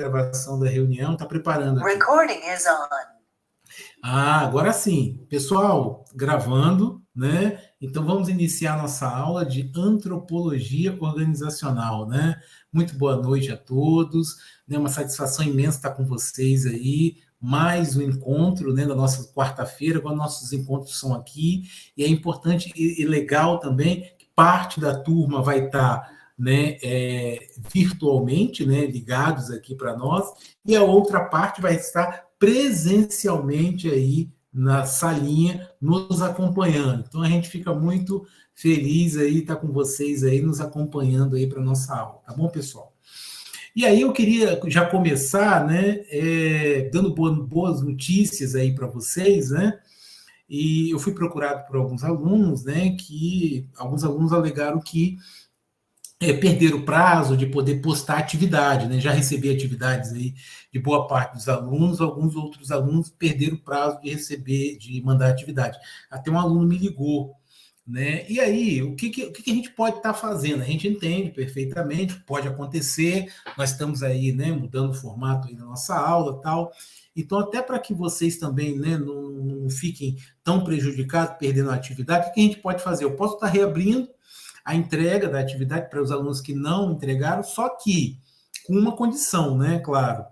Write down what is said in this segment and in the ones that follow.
gravação da reunião, está preparando aqui. Recording is on. Agora sim. Pessoal, gravando, né? Então vamos iniciar nossa aula de antropologia organizacional, né? Muito boa noite a todos, né? Uma satisfação imensa estar com vocês aí. Mais um encontro, né, da nossa quarta-feira, quando nossos encontros são aqui, e é importante e legal também que parte da turma vai estar, né, virtualmente, né, ligados aqui para nós, e a outra parte vai estar presencialmente aí na salinha, nos acompanhando. Então a gente fica muito feliz aí estar com vocês aí, nos acompanhando aí para a nossa aula, tá bom, pessoal? E aí eu queria já começar, né, dando boas notícias aí para vocês, né? E eu fui procurado por alguns alunos, né, que alguns alunos alegaram que perderam o prazo de poder postar atividade, né? Já recebi atividades aí de boa parte dos alunos, alguns outros alunos perderam o prazo de receber, de mandar atividade. Até um aluno me ligou, né? E aí, o que a gente pode estar fazendo? A gente entende perfeitamente, pode acontecer, nós estamos aí, né, mudando o formato aí da nossa aula e tal. Então, até para que vocês também, né, não fiquem tão prejudicados, perdendo a atividade, o que a gente pode fazer? Eu posso estar reabrindo a entrega da atividade para os alunos que não entregaram, só que com uma condição, né, claro,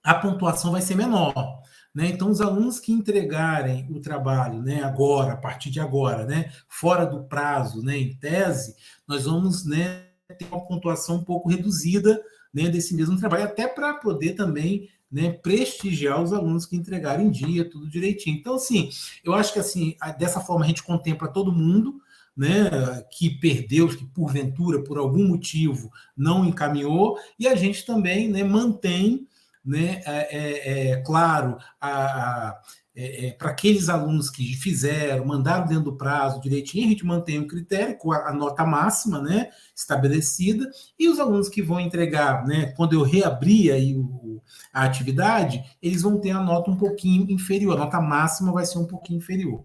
a pontuação vai ser menor. Né? Então, os alunos que entregarem o trabalho, né, agora, a partir de agora, né, fora do prazo, né, em tese, nós vamos, né, ter uma pontuação um pouco reduzida, né, desse mesmo trabalho, até para poder também, né, prestigiar os alunos que entregarem em dia, tudo direitinho. Então, assim, eu acho que assim, dessa forma a gente contempla todo mundo, né, que perdeu, que porventura, por algum motivo, não encaminhou, e a gente também, né, mantém, né, claro, para aqueles alunos que fizeram, mandaram dentro do prazo direitinho, a gente mantém o critério com a nota máxima, né, estabelecida, e os alunos que vão entregar, né, quando eu reabrir aí a atividade, eles vão ter a nota um pouquinho inferior, a nota máxima vai ser um pouquinho inferior.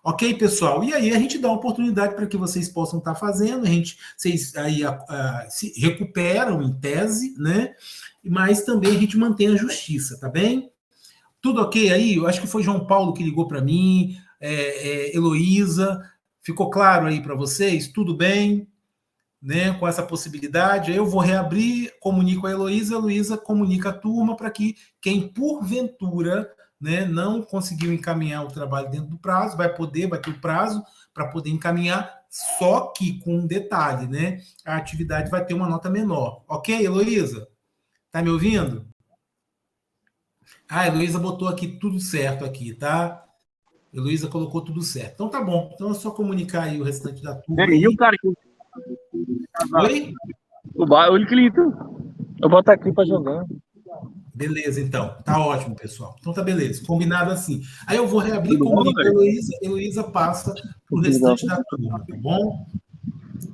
Ok, pessoal? E aí a gente dá uma oportunidade para que vocês possam estar fazendo, vocês aí se recuperam em tese, né? Mas também a gente mantém a justiça, tá bem? Tudo ok aí? Eu acho que foi João Paulo que ligou para mim, Heloísa, ficou claro aí para vocês? Tudo bem? Né, com essa possibilidade, aí eu vou reabrir, comunico a Heloísa comunica a turma para que quem, porventura, né, não conseguiu encaminhar o trabalho dentro do prazo, vai ter o prazo para poder encaminhar, só que com um detalhe, né, a atividade vai ter uma nota menor. Ok, Heloísa? Tá me ouvindo? A Heloísa botou aqui tudo certo aqui, tá? Heloísa colocou tudo certo. Então tá bom. Então é só comunicar aí o restante da turma. E o cara que... Oi? O Clito. Eu vou botar aqui para jogar. Beleza, então. Tá ótimo, pessoal. Então tá beleza. Combinado assim. Aí eu vou reabrir, comunico a Heloísa passa para o restante da turma, tá bom?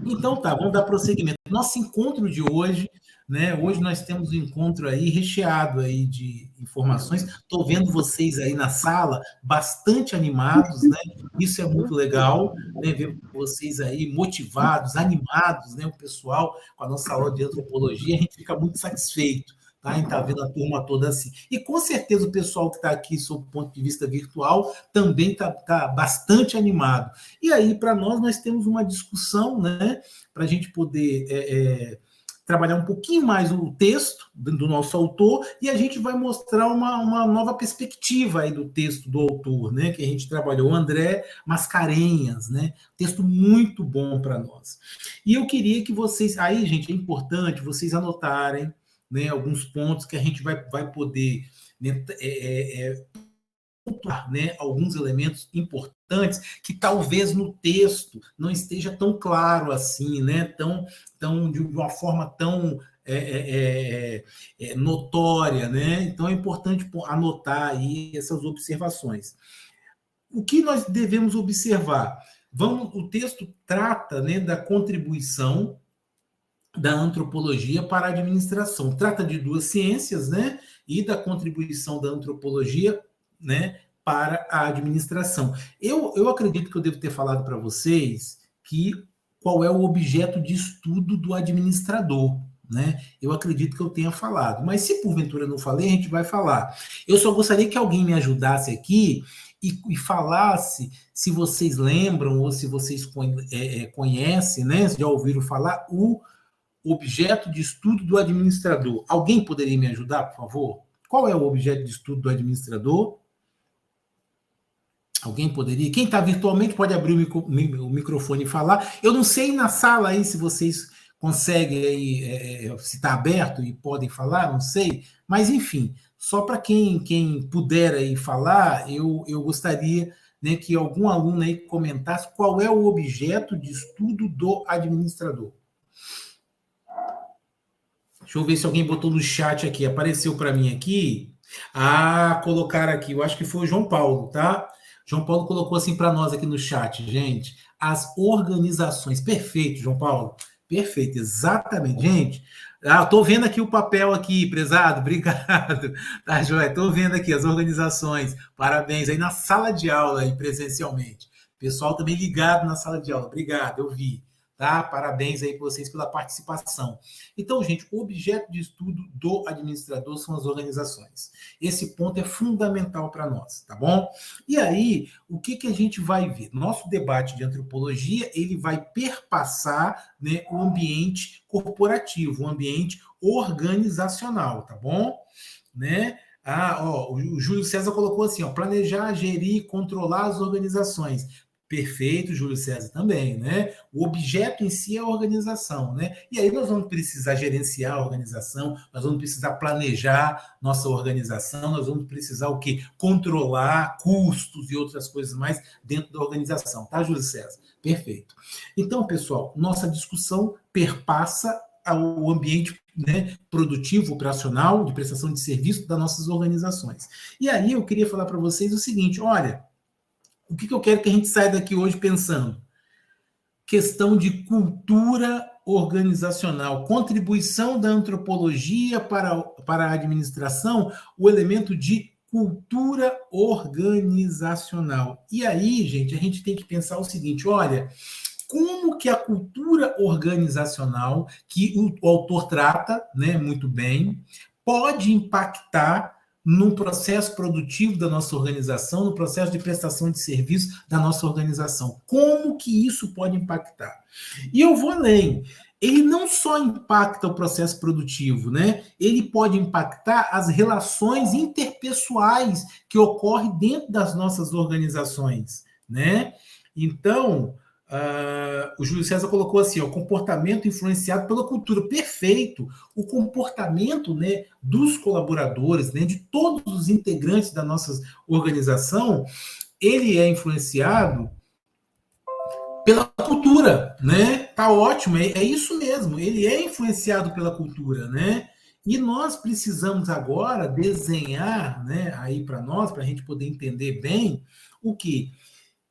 Então tá, vamos dar prosseguimento. Nosso encontro de hoje, né? Hoje nós temos um encontro aí recheado aí de informações. Estou vendo vocês aí na sala bastante animados, né? Isso é muito legal, né? Ver vocês aí motivados, animados, né? O pessoal com a nossa aula de antropologia, a gente fica muito satisfeito. Tá, em estar vendo a turma toda assim. E com certeza o pessoal que está aqui, sob o ponto de vista virtual, também está bastante animado. E aí, para nós temos uma discussão, né, para a gente poder trabalhar um pouquinho mais o texto do nosso autor, e a gente vai mostrar uma nova perspectiva aí do texto do autor, né, que a gente trabalhou, André Mascarenhas, né, texto muito bom para nós. E eu queria que vocês, aí, gente, é importante vocês anotarem, né, alguns pontos que a gente vai poder, né, pontuar, né, alguns elementos importantes que talvez no texto não esteja tão claro assim, né, de uma forma tão notória, né? Então é importante anotar aí essas observações. O que nós devemos observar? O texto trata, né, da contribuição da antropologia para a administração. Trata de duas ciências, né? E da contribuição da antropologia, né, para a administração. Eu acredito que eu devo ter falado para vocês que qual é o objeto de estudo do administrador, né? Eu acredito que eu tenha falado, mas se porventura não falei, a gente vai falar. Eu só gostaria que alguém me ajudasse aqui e falasse se vocês lembram ou se vocês conhecem, né? Já ouviram falar o objeto de estudo do administrador. Alguém poderia me ajudar, por favor? Qual é o objeto de estudo do administrador? Alguém poderia? Quem está virtualmente pode abrir o microfone e falar. Eu não sei na sala aí se vocês conseguem aí, se está aberto e podem falar, não sei. Mas, enfim, só para quem puder aí falar, eu gostaria, né, que algum aluno aí comentasse qual é o objeto de estudo do administrador. Deixa eu ver se alguém botou no chat aqui. Apareceu para mim aqui. Ah, colocaram aqui. Eu acho que foi o João Paulo, tá? João Paulo colocou assim para nós aqui no chat, gente. As organizações. Perfeito, João Paulo. Perfeito, exatamente. Gente, estou vendo aqui o papel aqui, prezado. Obrigado. Tá, joia? Estou vendo aqui as organizações. Parabéns aí na sala de aula aí, presencialmente. Pessoal também ligado na sala de aula. Obrigado, eu vi. Tá? Parabéns aí para vocês pela participação. Então, gente, o objeto de estudo do administrador são as organizações. Esse ponto é fundamental para nós, tá bom? E aí, o que a gente vai ver? Nosso debate de antropologia, ele vai perpassar, né, o ambiente corporativo, o ambiente organizacional, tá bom? Né? O Júlio César colocou assim, planejar, gerir, controlar as organizações. Perfeito, Júlio César, também, né? O objeto em si é a organização, né? E aí nós vamos precisar gerenciar a organização, nós vamos precisar planejar nossa organização, nós vamos precisar o quê? Controlar custos e outras coisas mais dentro da organização, tá, Júlio César? Perfeito. Então, pessoal, nossa discussão perpassa o ambiente, né, produtivo, operacional, de prestação de serviço das nossas organizações. E aí eu queria falar para vocês o seguinte, olha, o que eu quero que a gente saia daqui hoje pensando? Questão de cultura organizacional, contribuição da antropologia para a administração, o elemento de cultura organizacional. E aí, gente, a gente tem que pensar o seguinte, olha, como que a cultura organizacional, que o autor trata, né, muito bem, pode impactar no processo produtivo da nossa organização, no processo de prestação de serviço da nossa organização. Como que isso pode impactar? E eu vou além. Ele não só impacta o processo produtivo, né? Ele pode impactar as relações interpessoais que ocorrem dentro das nossas organizações, né? Então, o Júlio César colocou assim, o comportamento influenciado pela cultura. Perfeito. O comportamento, né, dos colaboradores, né, de todos os integrantes da nossa organização, ele é influenciado pela cultura, né? Tá ótimo, é isso mesmo. Ele é influenciado pela cultura, né? E nós precisamos agora desenhar, né, aí para nós, para a gente poder entender bem o que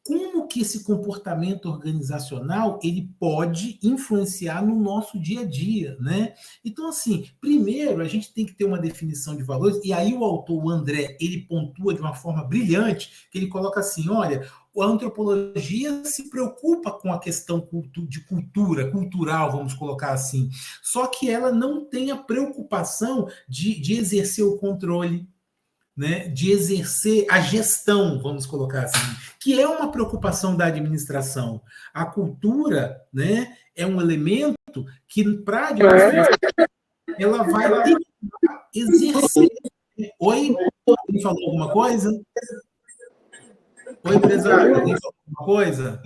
como que esse comportamento organizacional ele pode influenciar no nosso dia a dia, né? Então, assim, primeiro a gente tem que ter uma definição de valores, e aí o autor, o André, ele pontua de uma forma brilhante, que ele coloca assim, olha, a antropologia se preocupa com a questão de cultura, cultural, vamos colocar assim, só que ela não tem a preocupação de exercer o controle, né, de exercer a gestão, vamos colocar assim, que é uma preocupação da administração. A cultura, né, é um elemento que, para a administração, ela vai ter que exercer. Oi? Alguém falou alguma coisa? Oi, empresário, alguém falou alguma coisa?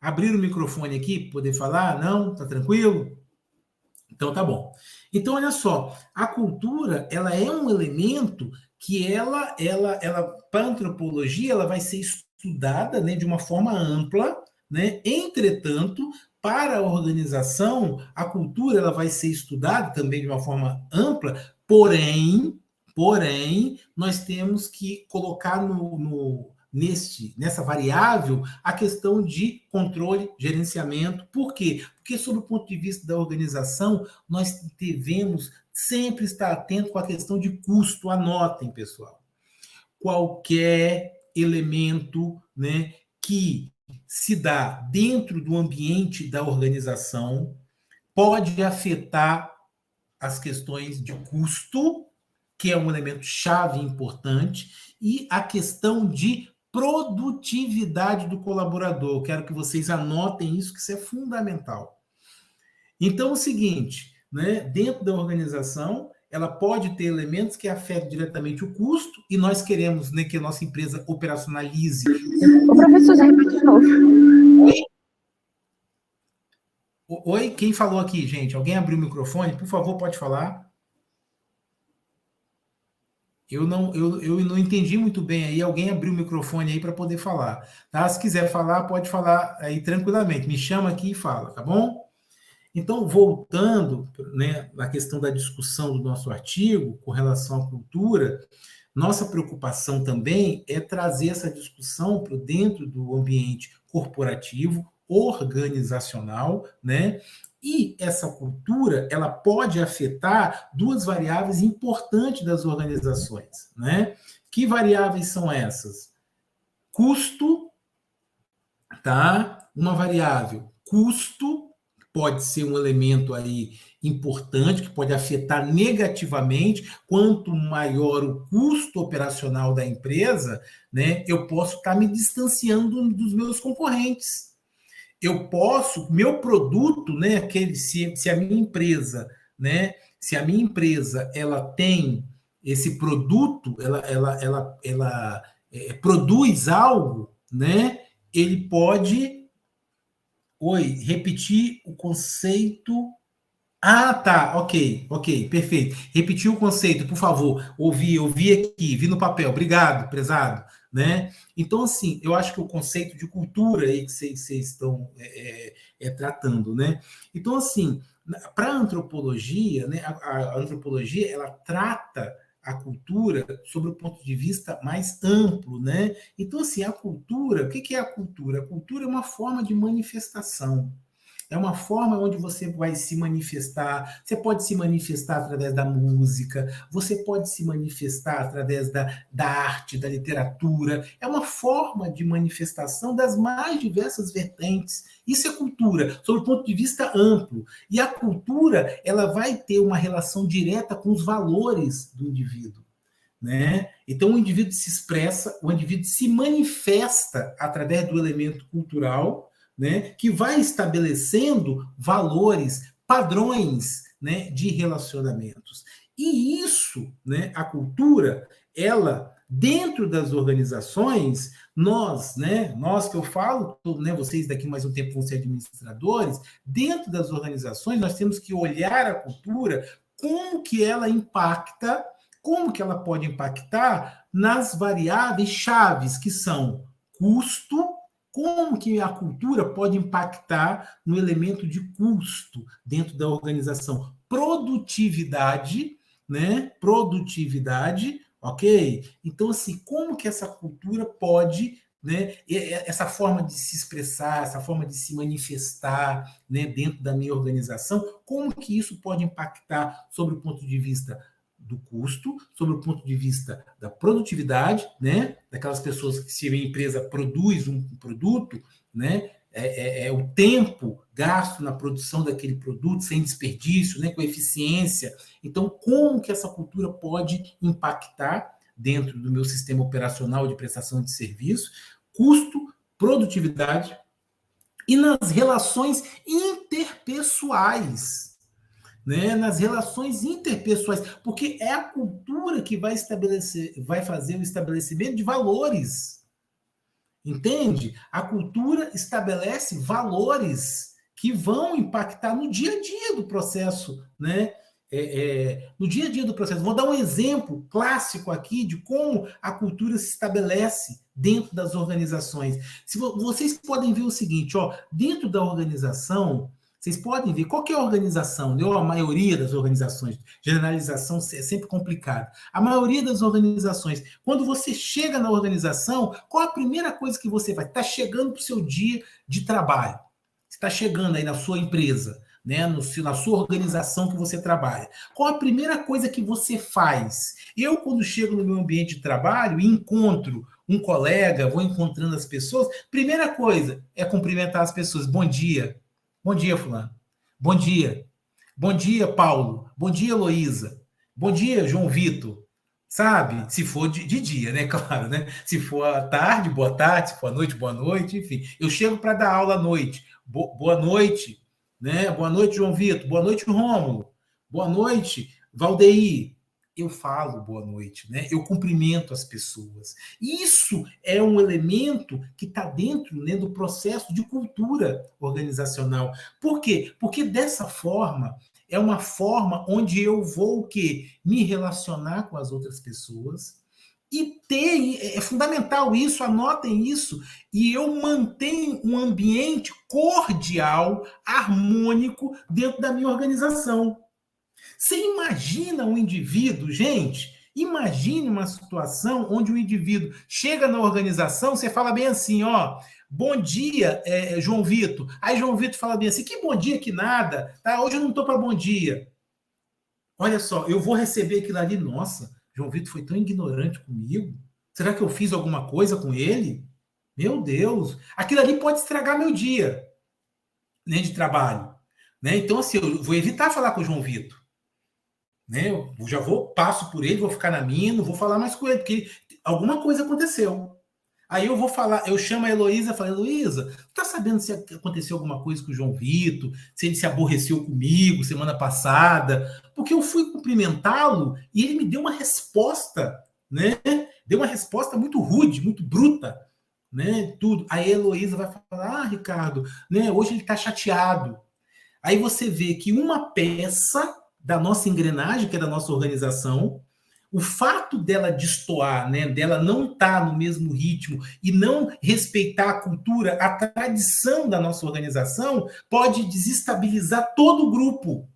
Abrir o microfone aqui para poder falar? Não? Tá tranquilo? Então tá bom. Então olha só, a cultura ela é um elemento que para a antropologia ela vai ser estudada, né, de uma forma ampla, né? Entretanto, para a organização a cultura ela vai ser estudada também de uma forma ampla, porém nós temos que colocar nessa variável a questão de controle, gerenciamento. Por quê? Porque, sob o ponto de vista da organização, nós devemos sempre estar atento com a questão de custo. Anotem, pessoal. Qualquer elemento, né, que se dá dentro do ambiente da organização pode afetar as questões de custo, que é um elemento chave importante, e a questão de produtividade do colaborador. Quero que vocês anotem isso, que isso é fundamental. Então, é o seguinte, né, dentro da organização, ela pode ter elementos que afetam diretamente o custo, e nós queremos, né, que a nossa empresa operacionalize. O professor, já repete de novo. Oi, quem falou aqui, gente? Alguém abriu o microfone? Por favor, pode falar. Eu não entendi muito bem aí. Alguém abriu o microfone aí para poder falar. Tá? Se quiser falar, pode falar aí tranquilamente. Me chama aqui e fala, tá bom? Então, voltando, né, na questão da discussão do nosso artigo com relação à cultura, nossa preocupação também é trazer essa discussão para dentro do ambiente corporativo, organizacional, né? E essa cultura, ela pode afetar duas variáveis importantes das organizações, né? Que variáveis são essas? Custo, tá? Uma variável, custo, pode ser um elemento aí importante, que pode afetar negativamente. Quanto maior o custo operacional da empresa, né, eu posso estar me distanciando dos meus concorrentes. Eu posso, meu produto, né, se a minha empresa, né, se a minha empresa ela tem esse produto, ela produz algo, né, ele pode repetir o conceito. Ah, tá, ok, perfeito. Repetir o conceito, por favor. Ouvi aqui, vi no papel. Obrigado, prezado. Né? Então, assim, eu acho que o conceito de cultura aí que vocês estão tratando, né? Então, assim, para a antropologia, né, a antropologia, ela trata a cultura sobre o ponto de vista mais amplo, né? Então, assim, a cultura, o que é a cultura? A cultura é uma forma de manifestação. É uma forma onde você vai se manifestar. Você pode se manifestar através da música, você pode se manifestar através da arte, da literatura. É uma forma de manifestação das mais diversas vertentes. Isso é cultura, sob o ponto de vista amplo. E a cultura, ela vai ter uma relação direta com os valores do indivíduo. Né? Então, o indivíduo se expressa, o indivíduo se manifesta através do elemento cultural, né, que vai estabelecendo valores, padrões, né, de relacionamentos. E isso, né, a cultura, ela, dentro das organizações, nós que eu falo, né, vocês daqui mais um tempo vão ser administradores, dentro das organizações nós temos que olhar a cultura, como que ela impacta, como que ela pode impactar nas variáveis chaves, que são custo, como que a cultura pode impactar no elemento de custo dentro da organização? Produtividade, né? Produtividade, ok? Então, assim, como que essa cultura pode, né? Essa forma de se expressar, essa forma de se manifestar, né? Dentro da minha organização, como que isso pode impactar sobre o ponto de vista do custo, sobre o ponto de vista da produtividade, né? Daquelas pessoas que, se a minha empresa produz um produto, né? O tempo gasto na produção daquele produto sem desperdício, né? Com eficiência. Então, como que essa cultura pode impactar dentro do meu sistema operacional de prestação de serviço? Custo, produtividade e nas relações interpessoais. Né, nas relações interpessoais, porque é a cultura que vai fazer o estabelecimento de valores. Entende? A cultura estabelece valores que vão impactar no dia a dia do processo, né? No dia a dia do processo. Vou dar um exemplo clássico aqui de como a cultura se estabelece dentro das organizações. Vocês podem ver o seguinte, ó, dentro da organização, vocês podem ver qual que é a organização, ou a maioria das organizações, generalização é sempre complicado. A maioria das organizações, quando você chega na organização, qual a primeira coisa que você vai? Está chegando para o seu dia de trabalho. Está chegando aí na sua empresa, né, na sua organização que você trabalha. Qual a primeira coisa que você faz? Eu, quando chego no meu ambiente de trabalho e encontro um colega, vou encontrando as pessoas, primeira coisa é cumprimentar as pessoas. Bom dia. Bom dia, fulano. Bom dia. Bom dia, Paulo. Bom dia, Heloísa. Bom dia, João Vitor. Sabe? Se for de dia, né? Claro, né? Se for à tarde, boa tarde. Se for à noite, boa noite. Enfim, eu chego para dar aula à noite. Boa noite, né? Boa noite, João Vitor. Boa noite, Rômulo. Boa noite, Valdeir. Eu falo boa noite, né? Eu cumprimento as pessoas. Isso é um elemento que está dentro, né, do processo de cultura organizacional. Por quê? Porque dessa forma é uma forma onde eu vou o quê? Me relacionar com as outras pessoas e ter, é fundamental isso, anotem isso, e eu mantenho um ambiente cordial, harmônico dentro da minha organização. Você imagina um indivíduo, gente, imagine uma situação onde o indivíduo chega na organização, você fala bem assim, ó, bom dia, João Vitor. Aí João Vitor fala bem assim, que bom dia que nada, tá? Hoje eu não estou para bom dia. Olha só, eu vou receber aquilo ali, nossa, João Vitor foi tão ignorante comigo. Será que eu fiz alguma coisa com ele? Meu Deus, aquilo ali pode estragar meu dia, né, de trabalho. Né? Então, assim, eu vou evitar falar com o João Vitor. Né? Eu já passo por ele, vou ficar na minha, não vou falar mais com ele, porque alguma coisa aconteceu. Aí eu vou falar, eu chamo a Heloísa e falo, Heloísa, tá sabendo se aconteceu alguma coisa com o João Vitor, se ele se aborreceu comigo semana passada? Porque eu fui cumprimentá-lo e ele me deu uma resposta, né? Deu uma resposta muito rude, muito bruta, né? Tudo. Aí a Heloísa vai falar, Ricardo, né? Hoje ele tá chateado. Aí você vê que uma peça da nossa engrenagem, que é da nossa organização, o fato dela destoar, né, dela não estar no mesmo ritmo e não respeitar a cultura, a tradição da nossa organização, pode desestabilizar todo o grupo.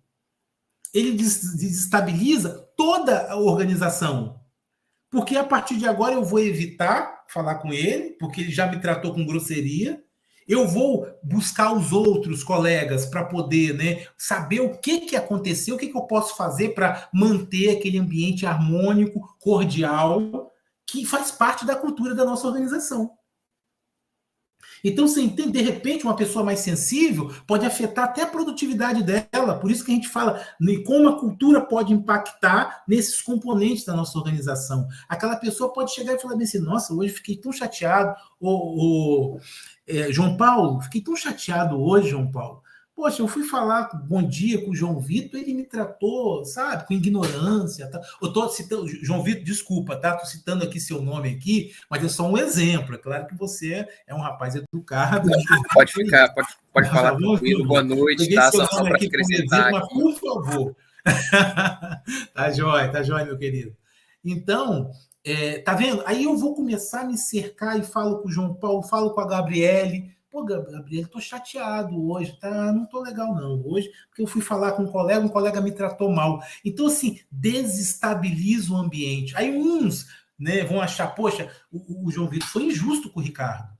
Ele desestabiliza toda a organização. Porque a partir de agora eu vou evitar falar com ele, porque ele já me tratou com grosseria. Eu vou buscar os outros colegas para poder, né, saber o que aconteceu, o que eu posso fazer para manter aquele ambiente harmônico, cordial, que faz parte da cultura da nossa organização. Então, você entende, de repente, uma pessoa mais sensível pode afetar até a produtividade dela. Por isso que a gente fala como a cultura pode impactar nesses componentes da nossa organização. Aquela pessoa pode chegar e falar assim, nossa, hoje fiquei tão chateado, João Paulo, fiquei tão chateado hoje, João Paulo. Poxa, eu fui falar bom dia com o João Vitor, ele me tratou, sabe, com ignorância. Tá? Eu estou citando, João Vitor, desculpa, tá? Estou citando aqui seu nome aqui, mas é só um exemplo. É claro que você é um rapaz educado. Pode ficar, pode falar tranquilo. Boa noite, peguei tá? seu Só nome para aqui acrescentar como exemplo, mas por favor. Tá jóia, meu querido. Então, tá vendo? Aí eu vou começar a me cercar e falo com o João Paulo, falo com a Gabriele. Pô, Gabriele, tô chateado hoje, tá? Não tô legal não hoje, porque eu fui falar com um colega me tratou mal. Então, assim, desestabiliza o ambiente. Aí uns, né, vão achar, poxa, o João Vitor foi injusto com o Ricardo,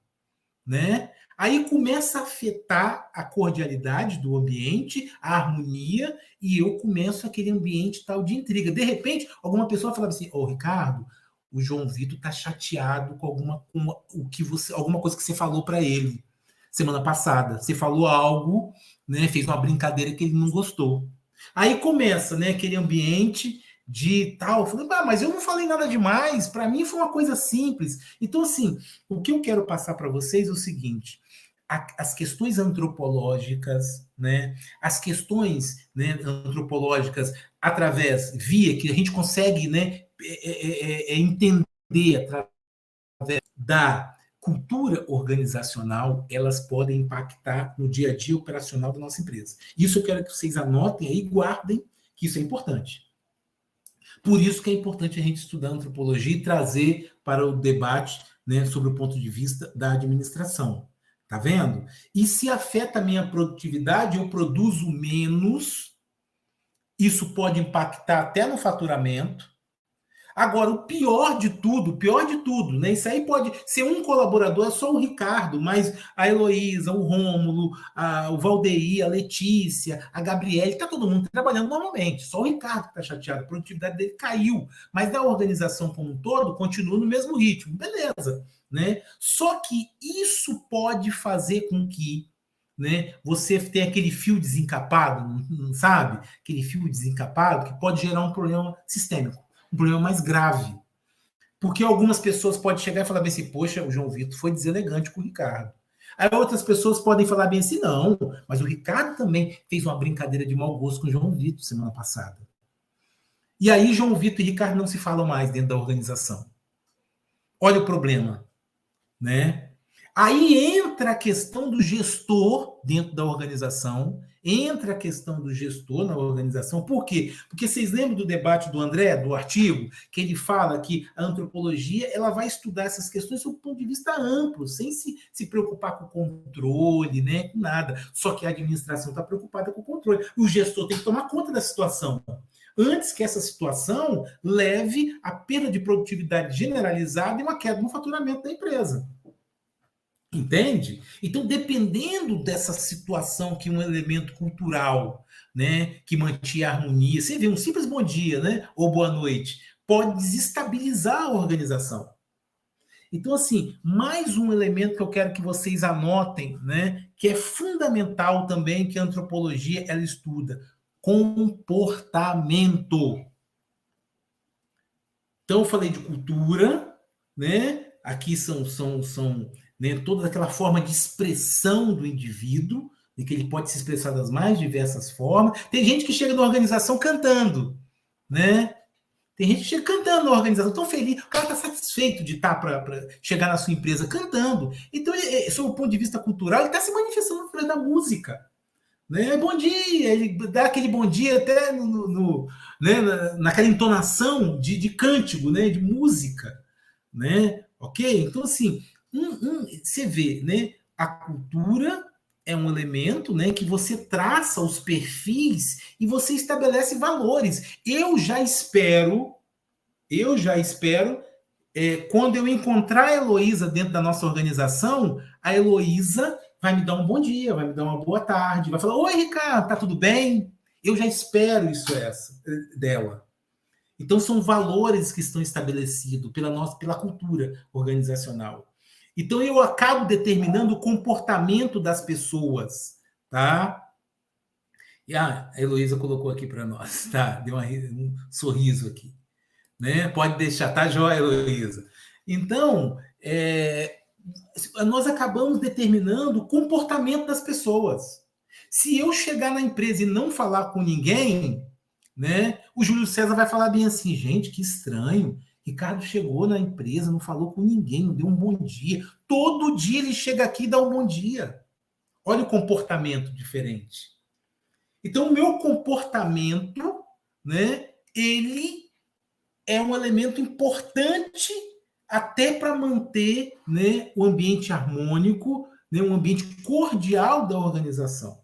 né? Aí começa a afetar a cordialidade do ambiente, a harmonia, e eu começo aquele ambiente tal de intriga. De repente, alguma pessoa fala assim, Ricardo, o João Vitor tá chateado com alguma coisa que você falou para ele semana passada. Você falou algo, né, fez uma brincadeira que ele não gostou. Aí começa, né, aquele ambiente de tal, falando, mas eu não falei nada demais, para mim foi uma coisa simples. Então, assim, o que eu quero passar para vocês é o seguinte, as questões antropológicas, né, as questões, né, antropológicas via que a gente consegue, né, entender através da cultura organizacional, elas podem impactar no dia a dia operacional da nossa empresa. Isso eu quero que vocês anotem aí e guardem, que isso é importante. Por isso que é importante a gente estudar antropologia e trazer para o debate, né, sobre o ponto de vista da administração. Tá vendo? E se afeta a minha produtividade, eu produzo menos, isso pode impactar até no faturamento. Agora, o pior de tudo, né? Isso aí pode ser um colaborador, é só o Ricardo, mas a Heloísa, o Rômulo, o Valdeir, a Letícia, a Gabriele, está todo mundo trabalhando normalmente. Só o Ricardo está chateado, a produtividade dele caiu. Mas da organização como um todo, continua no mesmo ritmo. Beleza, né? Só que isso pode fazer com que né? Você tem aquele fio desencapado, não sabe? Aquele fio desencapado que pode gerar um problema sistêmico, um problema mais grave. Porque algumas pessoas podem chegar e falar bem assim, poxa, o João Vitor foi deselegante com o Ricardo. Aí outras pessoas podem falar bem assim, não, mas o Ricardo também fez uma brincadeira de mau gosto com o João Vitor semana passada. E aí João Vitor e Ricardo não se falam mais dentro da organização. Olha o problema, né? Aí entra a questão do gestor dentro da organização, entra a questão do gestor na organização. Por quê? Porque vocês lembram do debate do André, do artigo, que ele fala que a antropologia ela vai estudar essas questões sob um ponto de vista amplo, sem se preocupar com o controle, né, com nada. Só que a administração está preocupada com o controle. O gestor tem que tomar conta da situação, antes que essa situação leve à perda de produtividade generalizada e uma queda no faturamento da empresa. Entende? Então, dependendo dessa situação que um elemento cultural, né, que mantinha a harmonia, você vê um simples bom dia, né, ou boa noite, pode desestabilizar a organização. Então, assim, mais um elemento que eu quero que vocês anotem, né, que é fundamental também que a antropologia ela estuda, comportamento. Então, eu falei de cultura, né? Aqui são né, toda aquela forma de expressão do indivíduo, de que ele pode se expressar das mais diversas formas. Tem gente que chega na organização cantando, né? Tem gente que chega cantando na organização, tão feliz, o cara está satisfeito de estar para chegar na sua empresa cantando. Então, sob o ponto de vista cultural, ele está se manifestando através da música. Né? Bom dia, ele dá aquele bom dia até né, naquela entonação de cântico, né, de música. Né? Ok? Então, assim, você vê, né, a cultura é um elemento, né, que você traça os perfis e você estabelece valores. Eu já espero, quando eu encontrar a Heloísa dentro da nossa organização, a Heloísa vai me dar um bom dia, vai me dar uma boa tarde, vai falar, oi, Ricardo, tá tudo bem? Eu já espero isso dela. Então, são valores que estão estabelecidos pela cultura organizacional. Então, eu acabo determinando o comportamento das pessoas, tá? E a Heloísa colocou aqui para nós, tá? Deu um sorriso aqui. Né? Pode deixar, tá, joia, Heloísa? Então, nós acabamos determinando o comportamento das pessoas. Se eu chegar na empresa e não falar com ninguém, né, o Júlio César vai falar bem assim, gente, que estranho. Ricardo chegou na empresa, não falou com ninguém, não deu um bom dia. Todo dia ele chega aqui e dá um bom dia. Olha o comportamento diferente. Então, o meu comportamento, né, ele é um elemento importante até para manter, né, o ambiente harmônico, né, um ambiente cordial da organização.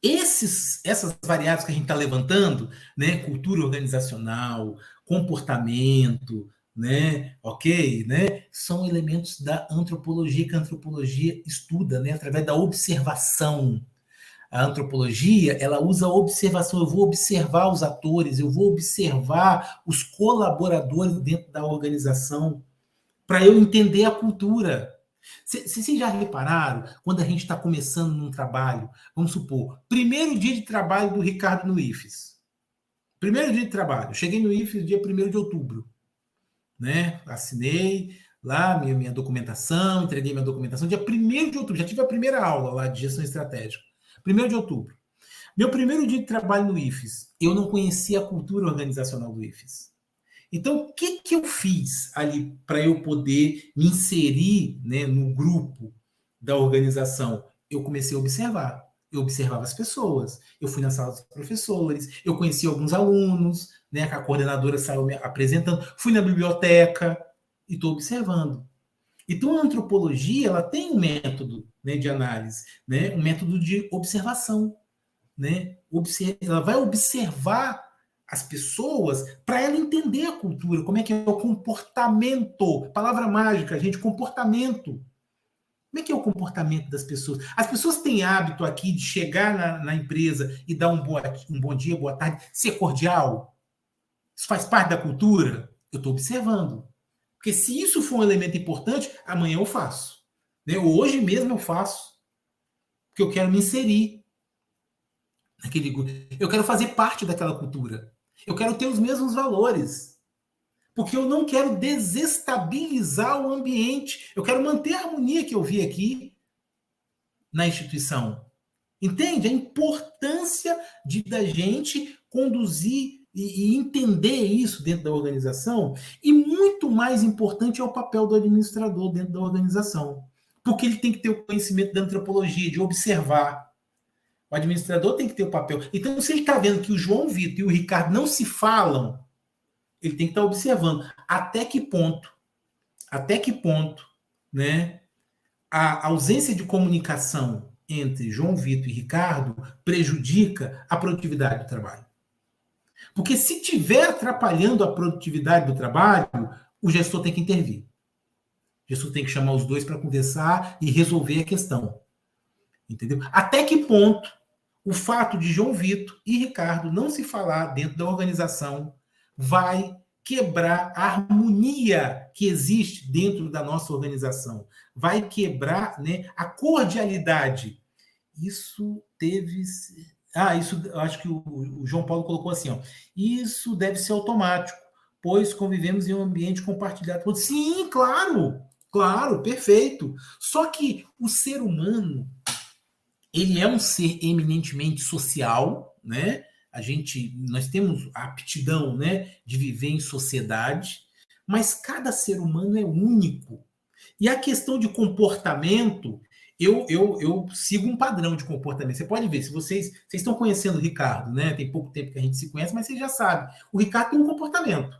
Essas variáveis que a gente está levantando, né, cultura organizacional, comportamento, né, ok, né, são elementos da antropologia que a antropologia estuda, né, através da observação. A antropologia, ela usa a observação. Eu vou observar os atores, eu vou observar os colaboradores dentro da organização para eu entender a cultura. Vocês já repararam, quando a gente está começando num trabalho, vamos supor, primeiro dia de trabalho do Ricardo no IFES. Primeiro dia de trabalho. Cheguei no IFES dia 1º de outubro. Né? Assinei lá minha documentação, entreguei minha documentação dia 1º de outubro. Já tive a primeira aula lá de gestão estratégica. 1º de outubro. Meu primeiro dia de trabalho no IFES, eu não conhecia a cultura organizacional do IFES. Então, o que eu fiz ali para eu poder me inserir, né, no grupo da organização? Eu comecei a observar. Eu observava as pessoas. Eu fui na sala dos professores, eu conheci alguns alunos, né, que a coordenadora saiu me apresentando, fui na biblioteca e estou observando. Então, a antropologia ela tem um método, né, de análise, né, um método de observação. Né? Ela vai observar as pessoas para ela entender a cultura, como é que é o comportamento. Palavra mágica, gente, comportamento. Como é que é o comportamento das pessoas? As pessoas têm hábito aqui de chegar na empresa e dar um bom dia, boa tarde, ser cordial? Isso faz parte da cultura? Eu estou observando. Porque se isso for um elemento importante, amanhã eu faço. Né? Hoje mesmo eu faço. porque eu quero me inserir naquele grupo. Eu quero fazer parte daquela cultura. Eu quero ter os mesmos valores. Porque eu não quero desestabilizar o ambiente. Eu quero manter a harmonia que eu vi aqui na instituição. Entende? A importância da gente conduzir e entender isso dentro da organização. E muito mais importante é o papel do administrador dentro da organização. Porque ele tem que ter o conhecimento da antropologia, de observar. O administrador tem que ter o papel. Então, se ele está vendo que o João Vitor e o Ricardo não se falam, ele tem que estar observando até que ponto, né, a ausência de comunicação entre João Vitor e Ricardo prejudica a produtividade do trabalho. Porque se estiver atrapalhando a produtividade do trabalho, o gestor tem que intervir. O gestor tem que chamar os dois para conversar e resolver a questão. Entendeu? Até que ponto o fato de João Vitor e Ricardo não se falar dentro da organização vai quebrar a harmonia que existe dentro da nossa organização. Vai quebrar, né, a cordialidade. Isso teve... isso acho que o João Paulo colocou assim, ó. Isso deve ser automático, pois convivemos em um ambiente compartilhado. Sim, claro, perfeito. Só que o ser humano, ele é um ser eminentemente social, né? Nós temos a aptidão, né, de viver em sociedade, mas cada ser humano é único. E a questão de comportamento, eu sigo um padrão de comportamento. Você pode ver, se vocês estão conhecendo o Ricardo, né? Tem pouco tempo que a gente se conhece, mas vocês já sabem. O Ricardo tem um comportamento.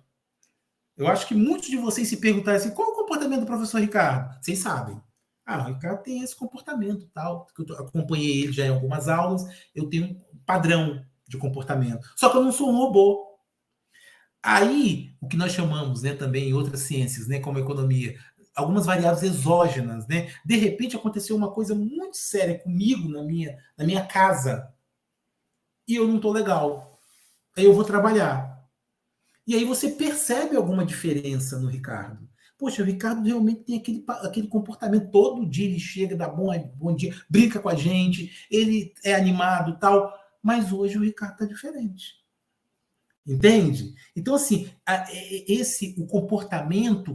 Eu acho que muitos de vocês se perguntarem assim, qual é o comportamento do professor Ricardo? Vocês sabem. O Ricardo tem esse comportamento, tal, que eu acompanhei ele já em algumas aulas, eu tenho um padrão de comportamento. Só que eu não sou um robô. Aí, o que nós chamamos, né, também em outras ciências, né, como a economia, algumas variáveis exógenas, né? De repente aconteceu uma coisa muito séria comigo na minha casa e eu não estou legal. Aí eu vou trabalhar. E aí você percebe alguma diferença no Ricardo. Poxa, o Ricardo realmente tem aquele comportamento. Todo dia ele chega, dá bom dia, brinca com a gente, ele é animado e tal. Mas hoje o Ricardo está diferente. Entende? Então, assim, o comportamento,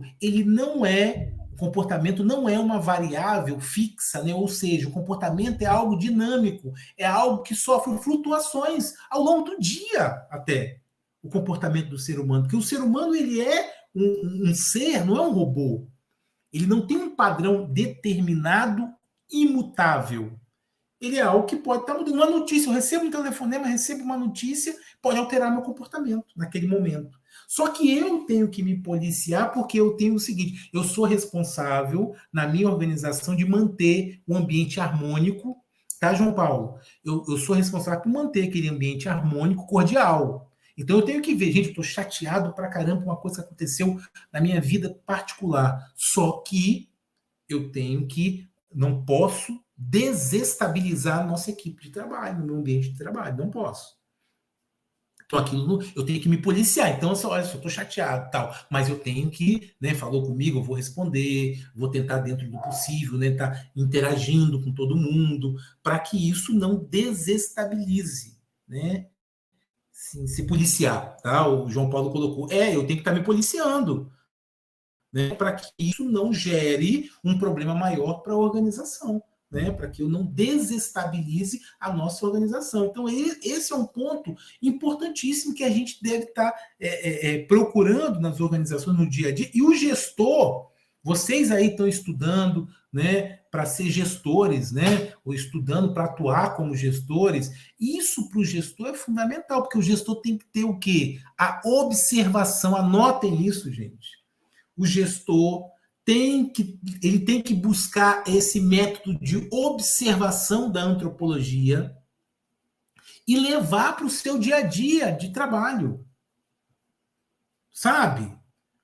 o comportamento não é uma variável fixa, né? Ou seja, o comportamento é algo dinâmico, é algo que sofre flutuações ao longo do dia até, o comportamento do ser humano. Porque o ser humano, ele é um ser, não é um robô. Ele não tem um padrão determinado, imutável. Ele é algo que pode estar mudando. Uma notícia, eu recebo um telefonema, recebo uma notícia, pode alterar meu comportamento naquele momento. Só que eu tenho que me policiar porque eu tenho o seguinte, eu sou responsável na minha organização de manter o ambiente harmônico, tá, João Paulo? Eu sou responsável por manter aquele ambiente harmônico, cordial. Então eu tenho que ver, gente, eu estou chateado pra caramba por uma coisa que aconteceu na minha vida particular. Só que eu tenho que, não posso desestabilizar a nossa equipe de trabalho, no meu ambiente de trabalho. Não posso. Então, eu tenho que me policiar. Então, olha, eu estou chateado, tal, mas eu tenho que, né, falou comigo, eu vou responder, vou tentar dentro do possível, né, estar interagindo com todo mundo, para que isso não desestabilize, né? Sim, se policiar, tá? O João Paulo colocou, eu tenho que estar me policiando, né, para que isso não gere um problema maior para a organização. Né, para que eu não desestabilize a nossa organização. Então, esse é um ponto importantíssimo que a gente deve estar procurando nas organizações no dia a dia. E o gestor, vocês aí estão estudando, né, para ser gestores, né, ou estudando para atuar como gestores, isso para o gestor é fundamental, porque o gestor tem que ter o quê? A observação. Anotem isso, gente. O gestor tem que buscar esse método de observação da antropologia e levar para o seu dia a dia de trabalho. Sabe? O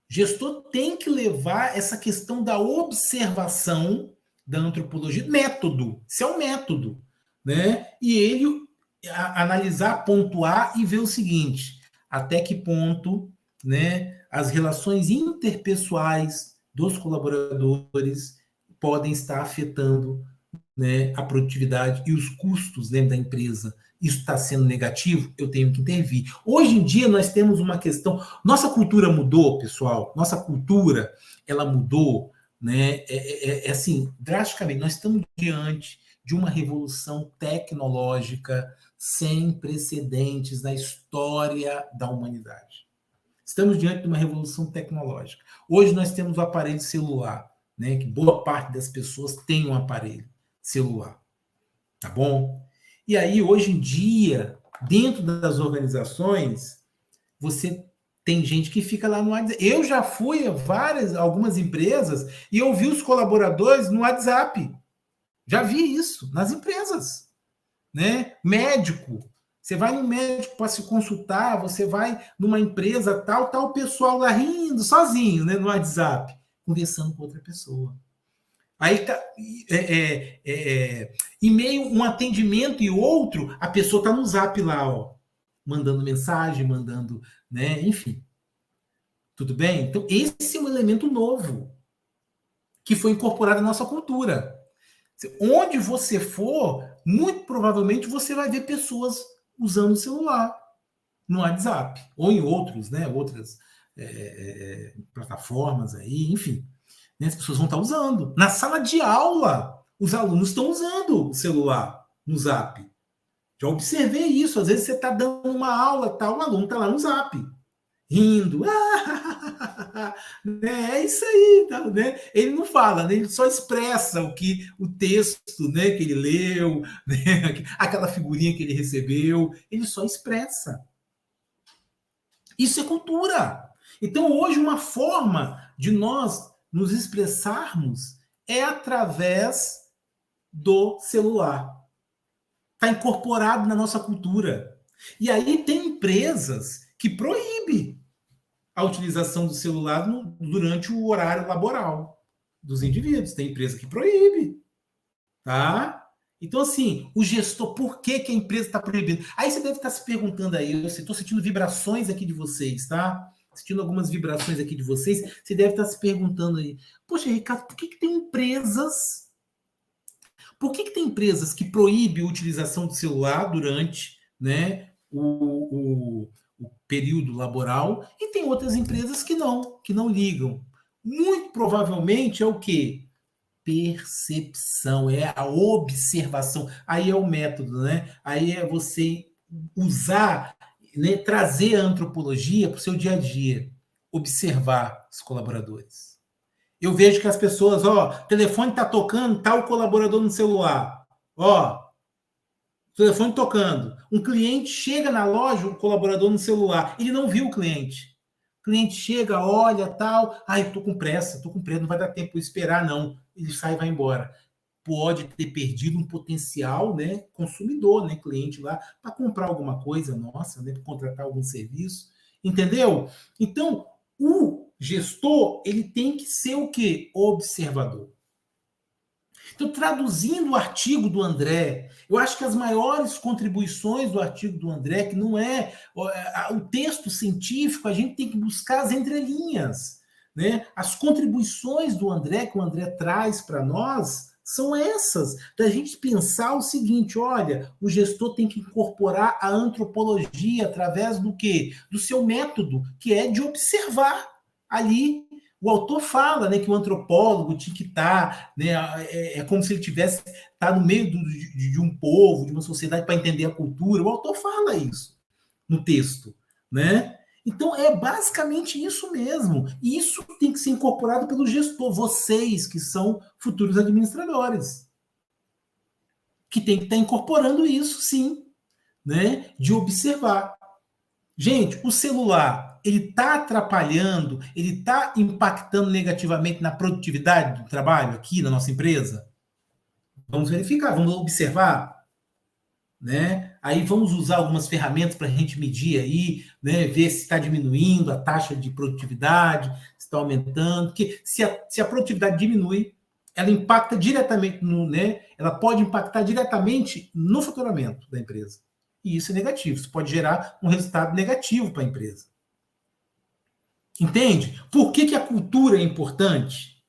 gestor tem que levar essa questão da observação da antropologia, método, isso é um método, né? E ele analisar, pontuar e ver o seguinte, até que ponto, né, as relações interpessoais dos colaboradores podem estar afetando, né, a produtividade e os custos dentro da empresa, isso está sendo negativo, eu tenho que intervir. Hoje em dia nós temos uma questão, nossa cultura mudou, pessoal, nossa cultura, ela mudou, né, assim, drasticamente, nós estamos diante de uma revolução tecnológica sem precedentes na história da humanidade. Estamos diante de uma revolução tecnológica. Hoje nós temos o aparelho celular, né, que boa parte das pessoas tem um aparelho celular, tá bom? E aí, hoje em dia, dentro das organizações, você tem gente que fica lá no WhatsApp. Eu já fui a algumas empresas e eu vi os colaboradores no WhatsApp. Já vi isso nas empresas, né? Médico. Você vai no médico para se consultar, você vai numa empresa tal, o pessoal lá rindo, sozinho, né, no WhatsApp, conversando com outra pessoa. Aí tá, em meio um atendimento e outro, a pessoa está no Zap lá, ó, mandando mensagem, mandando, né, enfim. Tudo bem? Então, esse é um elemento novo que foi incorporado na nossa cultura. Onde você for, muito provavelmente você vai ver pessoas usando o celular no WhatsApp ou em outros, né, outras plataformas aí, enfim. Né, as pessoas vão estar usando. Na sala de aula, os alunos estão usando o celular no Zap. Já observei isso. Às vezes você está dando uma aula, o aluno está lá no Zap, rindo. Né, é isso aí. Tá, né? Ele não fala, né? Ele só expressa o texto, né, que ele leu, né, aquela figurinha que ele recebeu. Ele só expressa. Isso é cultura. Então, hoje, uma forma de nós nos expressarmos é através do celular. Está incorporado na nossa cultura. E aí tem empresas que proíbem a utilização do celular durante o horário laboral dos indivíduos. Tem empresa que proíbe. Tá? Então, assim, o gestor, por que a empresa está proibindo? Aí você deve estar se perguntando aí, eu estou sentindo vibrações aqui de vocês, tá? Sentindo algumas vibrações aqui de vocês, você deve estar se perguntando aí, poxa, Ricardo, por que tem empresas... Por que tem empresas que proíbem a utilização do celular durante, né, o período laboral e tem outras empresas que não ligam? Muito provavelmente é o quê? Percepção, é a observação. Aí é o método, né? Aí é você usar, né, trazer a antropologia para o seu dia a dia, observar os colaboradores. Eu vejo que as pessoas, ó, o telefone está tocando, tá o colaborador no celular. Ó, o telefone tocando. Um cliente chega na loja, o colaborador no celular. Ele não viu o cliente. O cliente chega, olha, tal. Ai, tô com pressa, não vai dar tempo de esperar, não. Ele sai e vai embora. Pode ter perdido um potencial, né, consumidor, né, cliente lá, para comprar alguma coisa nossa, né, para contratar algum serviço. Entendeu? Então, o gestor, ele tem que ser o quê? Observador. Então, traduzindo o artigo do André, eu acho que as maiores contribuições do artigo do André, que não é o texto científico, a gente tem que buscar as entrelinhas, né? As contribuições do André, que o André traz para nós, são essas, da gente pensar o seguinte, olha, o gestor tem que incorporar a antropologia através do quê? Do seu método, que é de observar ali. O autor fala, né, que o antropólogo tinha que estar, né, é como se ele tivesse no meio de um povo, de uma sociedade, para entender a cultura. O autor fala isso no texto, né? Então, é basicamente isso mesmo. E isso tem que ser incorporado pelo gestor, vocês que são futuros administradores, que tem que estar incorporando isso, sim, né, de observar. Gente, o celular, ele está atrapalhando, ele está impactando negativamente na produtividade do trabalho aqui na nossa empresa? Vamos verificar, vamos observar, né? Aí vamos usar algumas ferramentas para a gente medir aí, né? Ver se está diminuindo a taxa de produtividade, se está aumentando, porque se a produtividade diminui, ela impacta diretamente né? Ela pode impactar diretamente no faturamento da empresa. E isso é negativo, isso pode gerar um resultado negativo para a empresa. Entende? Por que a cultura é importante?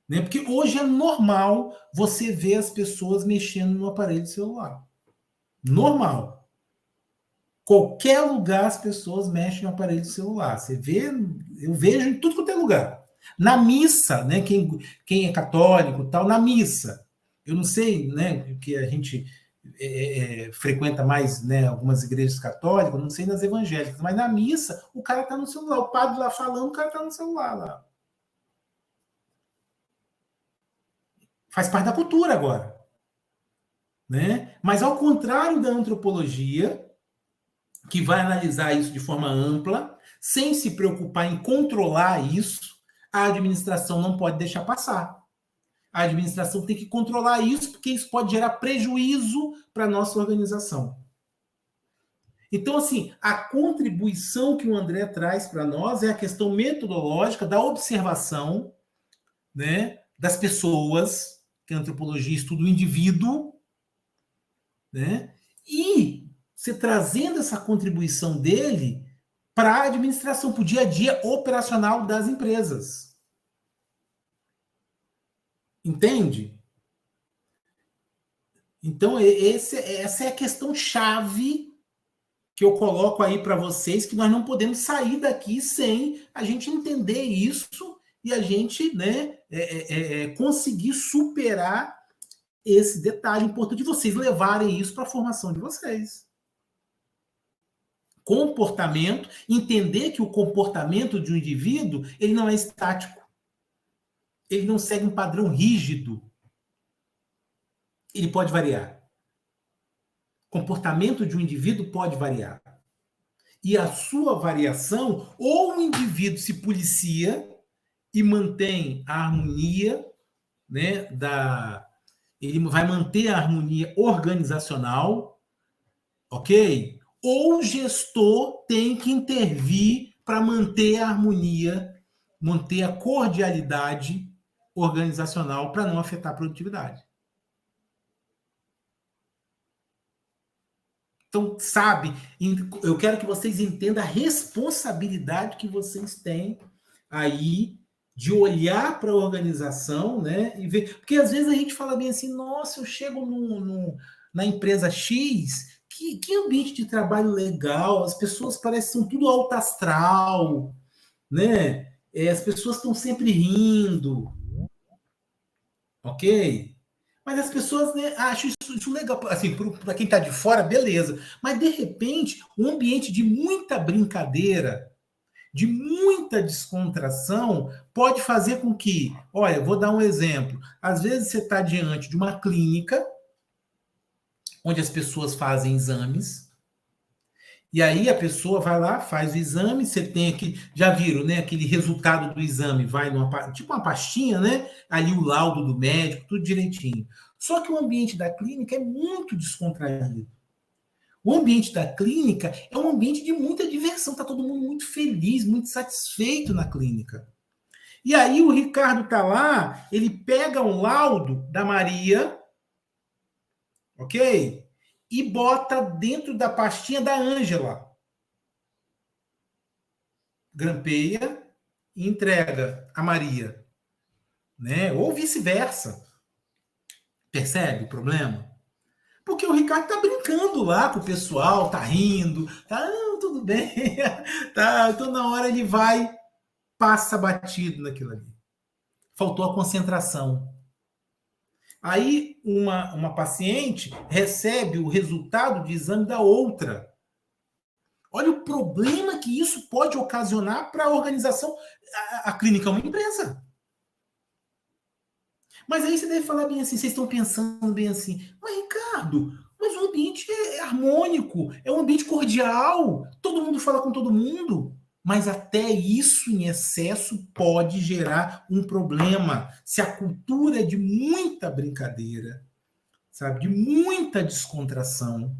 Né? Porque hoje é normal você ver as pessoas mexendo no aparelho celular. Normal. Qualquer lugar as pessoas mexem no aparelho celular. Você vê, eu vejo em tudo quanto é lugar. Na missa, né? Quem é católico, tal, na missa. Eu não sei, né? Que a gente frequenta mais, né? Algumas igrejas católicas, não sei nas evangélicas, mas na missa o cara está no celular, o padre lá falando, o cara está no celular lá. Faz parte da cultura agora. Né? Mas ao contrário da antropologia, que vai analisar isso de forma ampla, sem se preocupar em controlar isso, a administração não pode deixar passar. A administração tem que controlar isso, porque isso pode gerar prejuízo para a nossa organização. Então, assim, a contribuição que o André traz para nós é a questão metodológica da observação, né, das pessoas, que a antropologia estuda o indivíduo, né, e você trazendo essa contribuição dele para a administração, para o dia a dia operacional das empresas. Entende? Então, essa é a questão chave que eu coloco aí para vocês, que nós não podemos sair daqui sem a gente entender isso e a gente, né, conseguir superar esse detalhe importante de vocês levarem isso para a formação de vocês. Comportamento, entender que o comportamento de um indivíduo ele não é estático. Ele não segue um padrão rígido. Ele pode variar. O comportamento de um indivíduo pode variar. E a sua variação, ou o indivíduo se policia e mantém a harmonia, né, ele vai manter a harmonia organizacional, ok? Ou o gestor tem que intervir para manter a harmonia, manter a cordialidade organizacional para não afetar a produtividade. Então, sabe, eu quero que vocês entendam a responsabilidade que vocês têm aí de olhar para a organização, né, e ver, porque às vezes a gente fala bem assim, nossa, eu chego na empresa X, que ambiente de trabalho legal, as pessoas parecem que são tudo alto astral, né, as pessoas estão sempre rindo, ok? Mas as pessoas, né, acham isso legal. Assim, para quem está de fora, beleza. Mas, de repente, um ambiente de muita brincadeira, de muita descontração, pode fazer com que... Olha, vou dar um exemplo. Às vezes você está diante de uma clínica, onde as pessoas fazem exames, e aí a pessoa vai lá, faz o exame, você tem aqui, já viram, né? Aquele resultado do exame vai tipo uma pastinha, né? Ali o laudo do médico, tudo direitinho. Só que o ambiente da clínica é muito descontraído. O ambiente da clínica é um ambiente de muita diversão, tá todo mundo muito feliz, muito satisfeito na clínica. E aí o Ricardo tá lá, ele pega um laudo da Maria, ok? E bota dentro da pastinha da Ângela. Grampeia e entrega a Maria. Né? Ou vice-versa. Percebe o problema? Porque o Ricardo tá brincando lá com o pessoal, tá rindo, tá, tudo bem. Tá, então na hora ele vai, passa batido naquilo ali. Faltou a concentração. Aí uma paciente recebe o resultado de exame da outra. Olha o problema que isso pode ocasionar para a organização. A clínica é uma empresa. Mas aí você deve falar bem assim, vocês estão pensando bem assim, mas Ricardo, mas o ambiente é harmônico, é um ambiente cordial, todo mundo fala com todo mundo. Mas até isso em excesso pode gerar um problema. Se a cultura é de muita brincadeira, sabe, de muita descontração,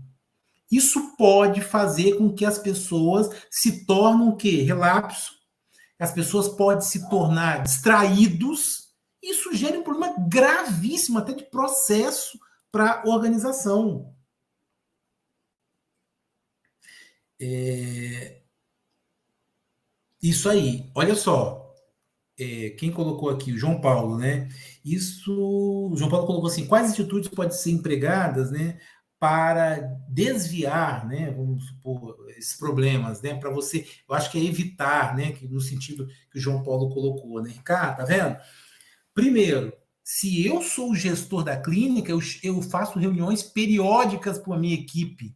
isso pode fazer com que as pessoas se tornem o quê? Relapso. As pessoas podem se tornar distraídos. Isso gera um problema gravíssimo, até de processo para a organização. Isso aí. Olha só. quem colocou aqui? O João Paulo, né? O João Paulo colocou assim, quais atitudes podem ser empregadas, né, para desviar, né, vamos supor, esses problemas, né, para você, eu acho que é evitar, né, no sentido que o João Paulo colocou, né? Ricardo, tá vendo? Primeiro, se eu sou o gestor da clínica, eu faço reuniões periódicas com a minha equipe.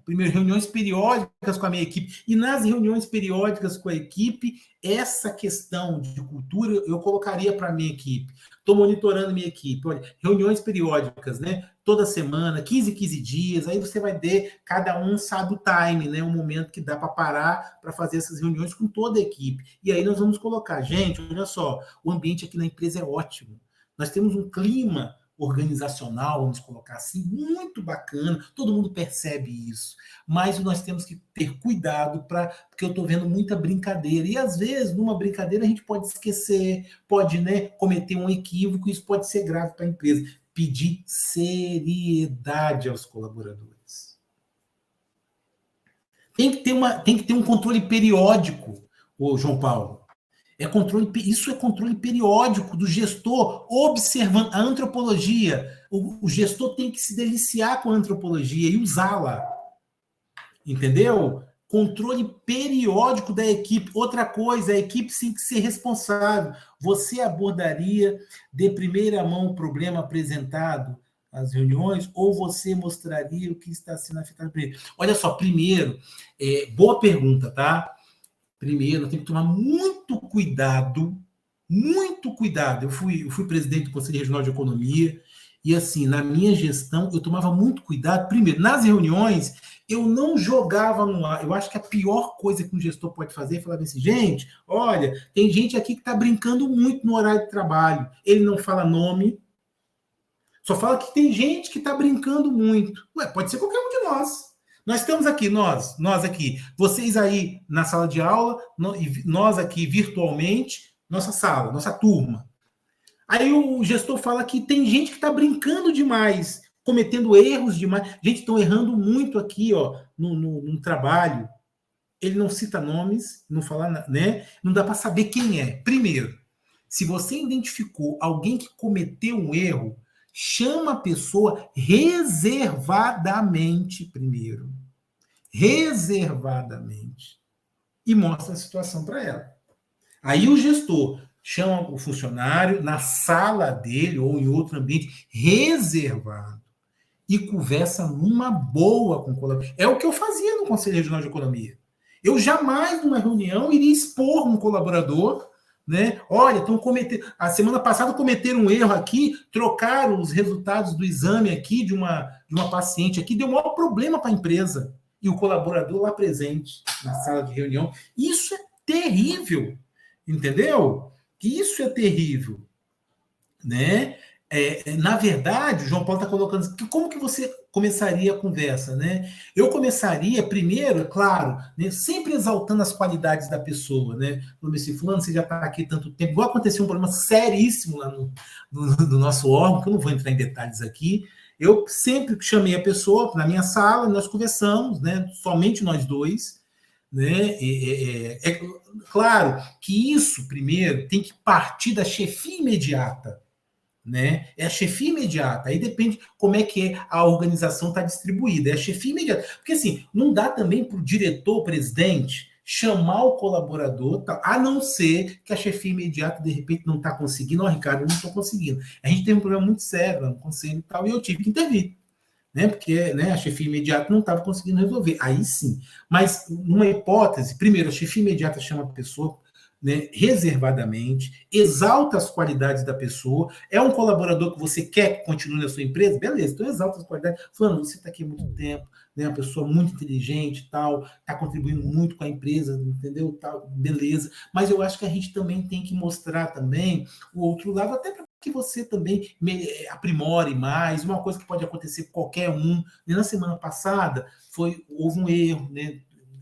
Primeiro, reuniões periódicas com a minha equipe. E nas reuniões periódicas com a equipe, essa questão de cultura eu colocaria para a minha equipe. Estou monitorando minha equipe. Olha, reuniões periódicas, né? Toda semana, 15 dias. Aí você vai ver, cada um sabe o time, né? O momento que dá para parar para fazer essas reuniões com toda a equipe. E aí nós vamos colocar, gente, olha só, o ambiente aqui na empresa é ótimo. Nós temos um clima organizacional, vamos colocar assim, muito bacana, todo mundo percebe isso, mas nós temos que ter cuidado porque eu estou vendo muita brincadeira, e às vezes, numa brincadeira, a gente pode esquecer, pode, né, cometer um equívoco, isso pode ser grave para a empresa. Pedir seriedade aos colaboradores. Tem que ter um controle periódico, ô João Paulo. Isso é controle periódico do gestor observando a antropologia. O gestor tem que se deliciar com a antropologia e usá-la. Entendeu? Controle periódico da equipe. Outra coisa, a equipe tem que ser responsável. Você abordaria de primeira mão o problema apresentado às reuniões ou você mostraria o que está sendo afetado por ele? Olha só, primeiro, boa pergunta, tá? Primeiro, tem que tomar muito cuidado. Eu fui presidente do Conselho Regional de Economia e, assim, na minha gestão, eu tomava muito cuidado. Primeiro, nas reuniões, eu não jogava no ar. Eu acho que a pior coisa que um gestor pode fazer é falar assim, gente, olha, tem gente aqui que está brincando muito no horário de trabalho. Ele não fala nome, só fala que tem gente que está brincando muito. Ué, pode ser qualquer um de nós. Nós estamos aqui, nós aqui, vocês aí na sala de aula, nós aqui virtualmente, nossa sala, nossa turma. Aí o gestor fala que tem gente que está brincando demais, cometendo erros demais. Gente, estão errando muito aqui, ó, no trabalho. Ele não cita nomes, não fala, né? Não dá para saber quem é. Primeiro, se você identificou alguém que cometeu um erro, chama a pessoa reservadamente primeiro. Reservadamente. E mostra a situação para ela. Aí o gestor chama o funcionário na sala dele ou em outro ambiente reservado e conversa numa boa com o colaborador. É o que eu fazia no Conselho Regional de Economia. Eu jamais, numa reunião, iria expor um colaborador, né? Olha, estão cometendo. A semana passada cometeram um erro aqui, trocaram os resultados do exame aqui de uma paciente aqui, deu um maior problema para a empresa. E o colaborador lá presente na sala de reunião. Isso é terrível, entendeu? Isso é terrível, né? Na verdade, o João Paulo está colocando como que você começaria a conversa, né? Eu começaria primeiro, claro, né, sempre exaltando as qualidades da pessoa, né? Falando assim, fulano, você já está aqui tanto tempo. Igual aconteceu um problema seríssimo lá no nosso órgão, que eu não vou entrar em detalhes aqui. Eu sempre chamei a pessoa na minha sala, nós conversamos, né? Somente nós dois, né? É claro que isso, primeiro, tem que partir da chefia imediata, né? É a chefia imediata, aí depende como é que a organização está distribuída, é a chefia imediata. Porque assim, não dá também para o diretor, presidente, chamar o colaborador, tá? A não ser que a chefia imediata, de repente, não está conseguindo. Ó, Ricardo, eu não estou conseguindo. A gente teve um problema muito sério lá no conselho e tal, e eu tive que intervir. Né, porque, né, a chefia imediata não estava conseguindo resolver. Aí sim. Mas, numa hipótese, primeiro, a chefia imediata chama a pessoa, né, reservadamente, exalta as qualidades da pessoa. É um colaborador que você quer que continue na sua empresa? Beleza, então exalta as qualidades. Falando, você está aqui há muito tempo, né, uma pessoa muito inteligente, tal, está contribuindo muito com a empresa, entendeu? Tal, beleza. Mas eu acho que a gente também tem que mostrar também o outro lado, até para que você também aprimore mais, uma coisa que pode acontecer com qualquer um. Na semana passada, houve um erro, né?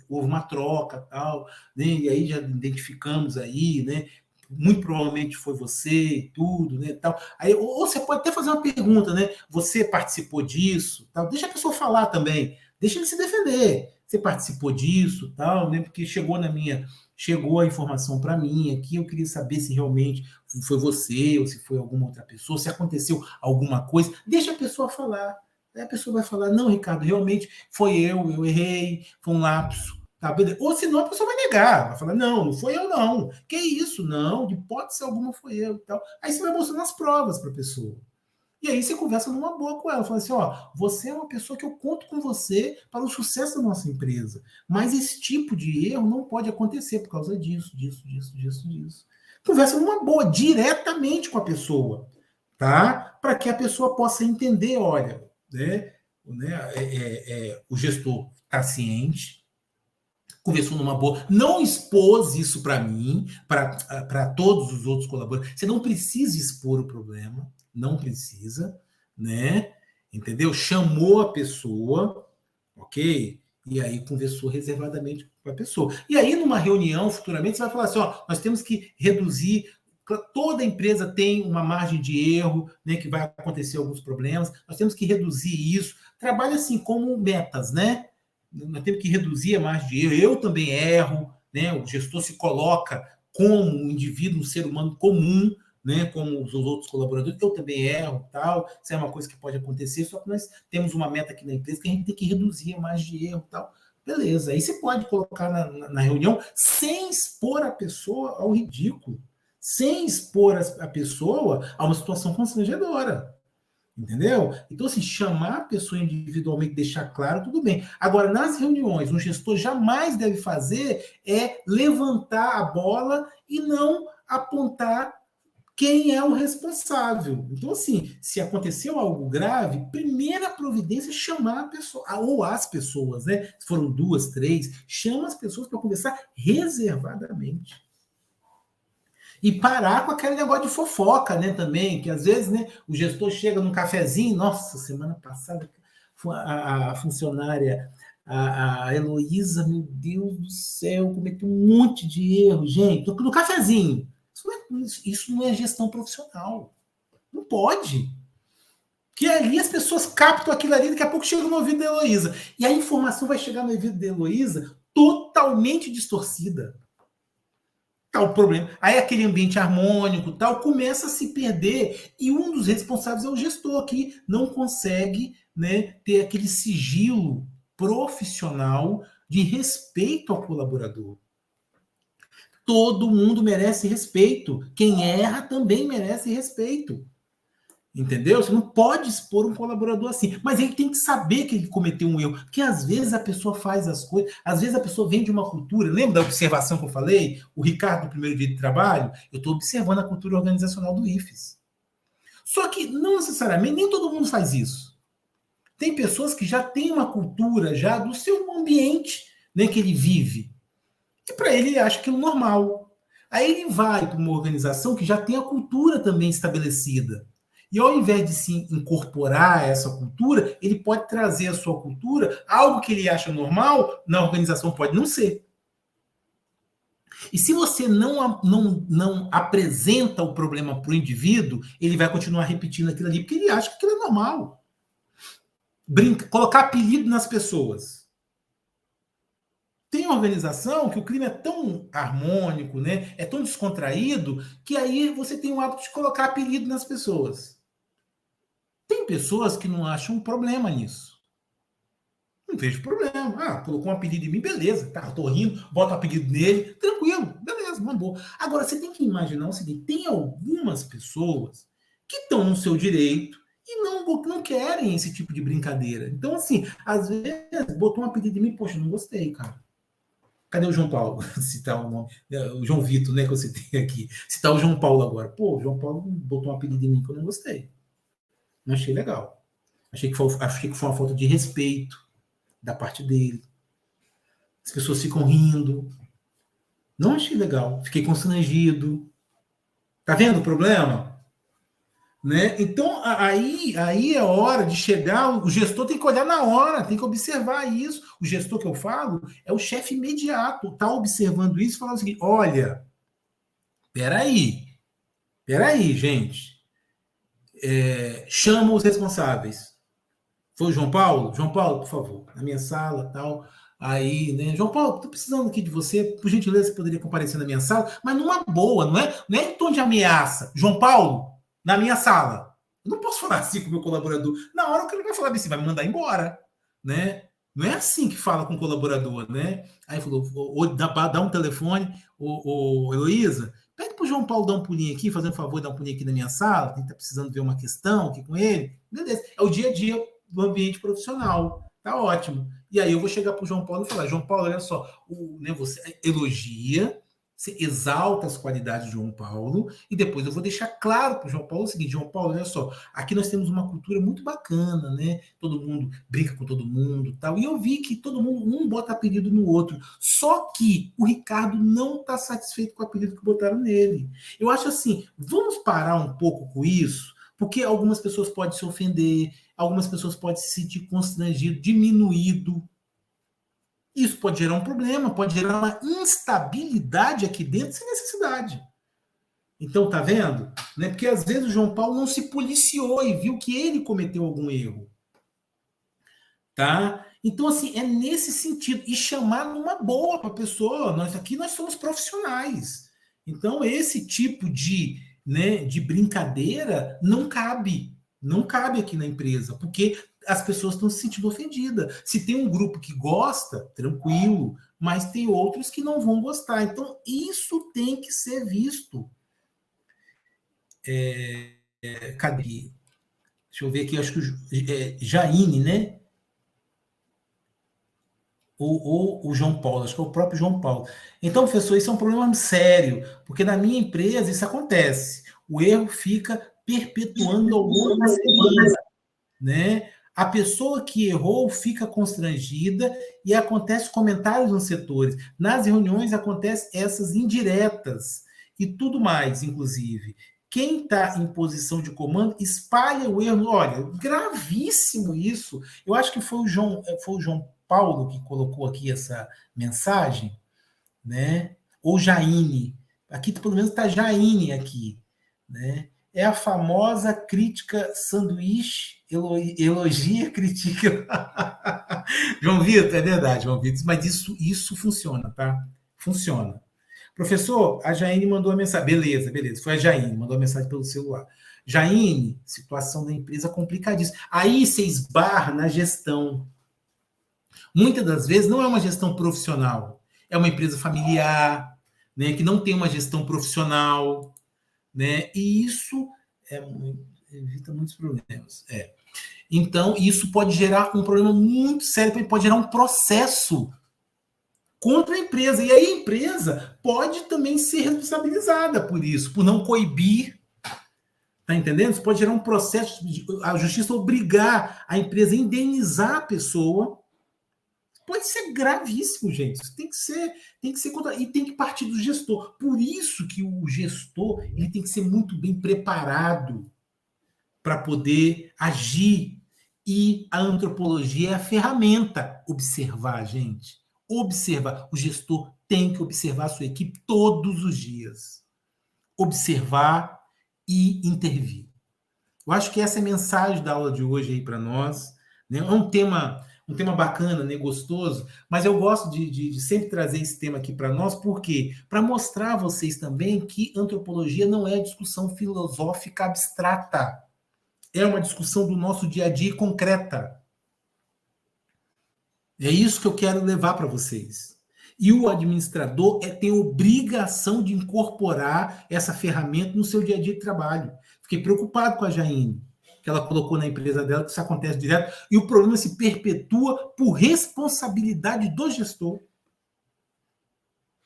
Houve uma troca, tal, né? E aí já identificamos aí, né? Muito provavelmente foi você, tudo, né? Tal. Aí, ou você pode até fazer uma pergunta, né? Você participou disso? Tal. Deixa a pessoa falar também, deixa ele se defender. Você participou disso, tal, né? Porque chegou a informação para mim aqui, eu queria saber se realmente foi você ou se foi alguma outra pessoa, se aconteceu alguma coisa. Deixa a pessoa falar. Aí a pessoa vai falar, não, Ricardo, realmente foi eu errei, foi um lapso. Tá? Ou senão a pessoa vai negar, vai falar, não foi eu não. Que isso? Não, de hipótese alguma foi eu e tal. Aí você vai mostrando as provas para a pessoa. E aí você conversa numa boa com ela, fala assim, você é uma pessoa que eu conto com você para o sucesso da nossa empresa, mas esse tipo de erro não pode acontecer por causa disso. Conversa numa boa, diretamente com a pessoa, tá? Para que a pessoa possa entender, olha, o gestor está ciente, conversou numa boa, não expôs isso para mim, para todos os outros colaboradores. Você não precisa expor o problema, não precisa, né? Entendeu? Chamou a pessoa, ok? E aí conversou reservadamente com a pessoa. E aí, numa reunião, futuramente, você vai falar assim, nós temos que reduzir, toda empresa tem uma margem de erro, né, que vai acontecer alguns problemas, nós temos que reduzir isso. Trabalha assim como metas, né? Nós temos que reduzir a margem de erro. Eu também erro, né? O gestor se coloca como um indivíduo, um ser humano comum, né? Como os outros colaboradores. Eu também erro, tal. Isso é uma coisa que pode acontecer, só que nós temos uma meta aqui na empresa que a gente tem que reduzir a margem de erro, tal. Beleza. Aí você pode colocar na reunião sem expor a pessoa ao ridículo, sem expor a pessoa a uma situação constrangedora. Entendeu? Então, assim, chamar a pessoa individualmente, deixar claro, tudo bem. Agora, nas reuniões, um gestor jamais deve fazer é levantar a bola e não apontar quem é o responsável. Então, assim, se aconteceu algo grave, primeira providência é chamar a pessoa, ou as pessoas, né? Se foram 2, 3, chama as pessoas para conversar reservadamente. E parar com aquele negócio de fofoca, né, também, que às vezes, né, o gestor chega num cafezinho, nossa, semana passada, a funcionária, a Heloísa, meu Deus do céu, cometeu um monte de erro, gente, no cafezinho. Isso não é gestão profissional. Não pode. Porque ali as pessoas captam aquilo ali, daqui a pouco chega no ouvido da Heloísa. E a informação vai chegar no ouvido da Heloísa totalmente distorcida. Tal problema. Aí aquele ambiente harmônico tal começa a se perder e um dos responsáveis é o gestor que não consegue, né, ter aquele sigilo profissional de respeito ao colaborador. Todo mundo merece respeito. Quem erra também merece respeito. Entendeu? Você não pode expor um colaborador assim. Mas ele tem que saber que ele cometeu um erro. Porque às vezes a pessoa faz as coisas, às vezes a pessoa vem de uma cultura. Lembra da observação que eu falei? O Ricardo, no primeiro dia de trabalho, eu estou observando a cultura organizacional do IFES. Só que não necessariamente, nem todo mundo faz isso. Tem pessoas que já têm uma cultura já do seu ambiente, né, que ele vive. E para ele acha aquilo normal. Aí ele vai para uma organização que já tem a cultura também estabelecida. E ao invés de se incorporar a essa cultura, ele pode trazer a sua cultura, algo que ele acha normal, na organização pode não ser. E se você não apresenta o problema para o indivíduo, ele vai continuar repetindo aquilo ali, porque ele acha que aquilo é normal. Colocar apelido nas pessoas. Tem organização que o clima é tão harmônico, né? É tão descontraído, que aí você tem o hábito de colocar apelido nas pessoas. Tem pessoas que não acham um problema nisso. Não vejo problema. Colocou um apelido em mim, beleza. Tá, tô rindo, bota o apelido nele, tranquilo, beleza, uma boa. Agora, você tem que imaginar o seguinte, tem algumas pessoas que estão no seu direito e não querem esse tipo de brincadeira. Então, assim, às vezes, botou um apelido em mim, poxa, não gostei, cara. Cadê o João Paulo? Citar o nome. O João Vitor, né, que eu citei aqui. Citar o João Paulo agora. Pô, o João Paulo botou um apelido em mim que eu não gostei. Não achei legal. Achei que foi uma falta de respeito da parte dele. As pessoas ficam rindo. Não achei legal. Fiquei constrangido. Tá vendo o problema? Né? Então, aí é hora de chegar, o gestor tem que olhar na hora, tem que observar isso. O gestor que eu falo é o chefe imediato, tá observando isso e falando o seguinte, olha, peraí, gente, chama os responsáveis. Foi o João Paulo? João Paulo, por favor, na minha sala, tal, Aí, né, João Paulo, estou precisando aqui de você, por gentileza, você poderia comparecer na minha sala, mas numa boa, não é em tom de ameaça. João Paulo, na minha sala. Eu não posso falar assim com o meu colaborador. Na hora que ele vai falar assim, vai me mandar embora, né? Não é assim que fala com o colaborador, né? Aí falou, dá um telefone, Heloísa, pede para o João Paulo dar um pulinho aqui, fazer um favor, dar um pulinho aqui na minha sala, quem está precisando ver uma questão aqui com ele. Beleza, é o dia a dia do ambiente profissional. Tá ótimo. E aí eu vou chegar para o João Paulo e falar, João Paulo, olha só, né, você elogia, você exalta as qualidades de João Paulo, e depois eu vou deixar claro para o João Paulo o seguinte, João Paulo, olha só, aqui nós temos uma cultura muito bacana, né? Todo mundo brinca com todo mundo, tal. E eu vi que todo mundo, um bota apelido no outro. Só que o Ricardo não está satisfeito com o apelido que botaram nele. Eu acho assim, vamos parar um pouco com isso, porque algumas pessoas podem se ofender, algumas pessoas podem se sentir constrangido, diminuído. Isso pode gerar um problema, pode gerar uma instabilidade aqui dentro sem necessidade. Então, tá vendo? Né? Porque às vezes o João Paulo não se policiou e viu que ele cometeu algum erro. Tá? Então, assim, é nesse sentido. E chamar numa boa para a pessoa. Nós somos profissionais. Então, esse tipo de, né, de brincadeira não cabe. Não cabe aqui na empresa, porque as pessoas estão se sentindo ofendidas. Se tem um grupo que gosta, tranquilo, mas tem outros que não vão gostar. Então, isso tem que ser visto. Cadê? Deixa eu ver aqui, acho que Jaine, né? Ou o João Paulo, acho que é o próprio João Paulo. Então, professor, isso é um problema sério, porque na minha empresa isso acontece. O erro fica perpetuando ao longo da semana, né? A pessoa que errou fica constrangida e acontece comentários nos setores. Nas reuniões acontecem essas indiretas e tudo mais, inclusive. Quem está em posição de comando espalha o erro. Olha, gravíssimo isso. Eu acho que foi o João Paulo que colocou aqui essa mensagem, né? Ou Jaine. Aqui, pelo menos, está Jaine aqui, né? É a famosa crítica sanduíche, elogia, critica. João Vitor, é verdade, João Vitor, mas isso funciona, tá? Funciona. Professor, a Jaine mandou a mensagem. Beleza. Foi a Jaine, mandou a mensagem pelo celular. Jaine, situação da empresa complicadíssima. Aí você esbarra na gestão. Muitas das vezes não é uma gestão profissional, é uma empresa familiar, né, que não tem uma gestão profissional, né, e isso evita muitos problemas. Então, isso pode gerar um problema muito sério, pode gerar um processo contra a empresa, e aí a empresa pode também ser responsabilizada por isso, por não coibir. Tá entendendo? Isso pode gerar um processo, a justiça obrigar a empresa a indenizar a pessoa. Pode ser gravíssimo, gente. Isso tem que ser contra, e tem que partir do gestor. Por isso que o gestor ele tem que ser muito bem preparado para poder agir. E a antropologia é a ferramenta. Observar, gente. Observar. O gestor tem que observar a sua equipe todos os dias. Observar e intervir. Eu acho que essa é a mensagem da aula de hoje aí para nós. Né? É um tema bacana, né, gostoso, mas eu gosto de sempre trazer esse tema aqui para nós, porque para mostrar a vocês também que antropologia não é discussão filosófica abstrata, é uma discussão do nosso dia a dia concreta. É isso que eu quero levar para vocês. E o administrador tem obrigação de incorporar essa ferramenta no seu dia a dia de trabalho. Fiquei preocupado com a Jaine, que ela colocou na empresa dela, que isso acontece direto, e o problema se perpetua por responsabilidade do gestor.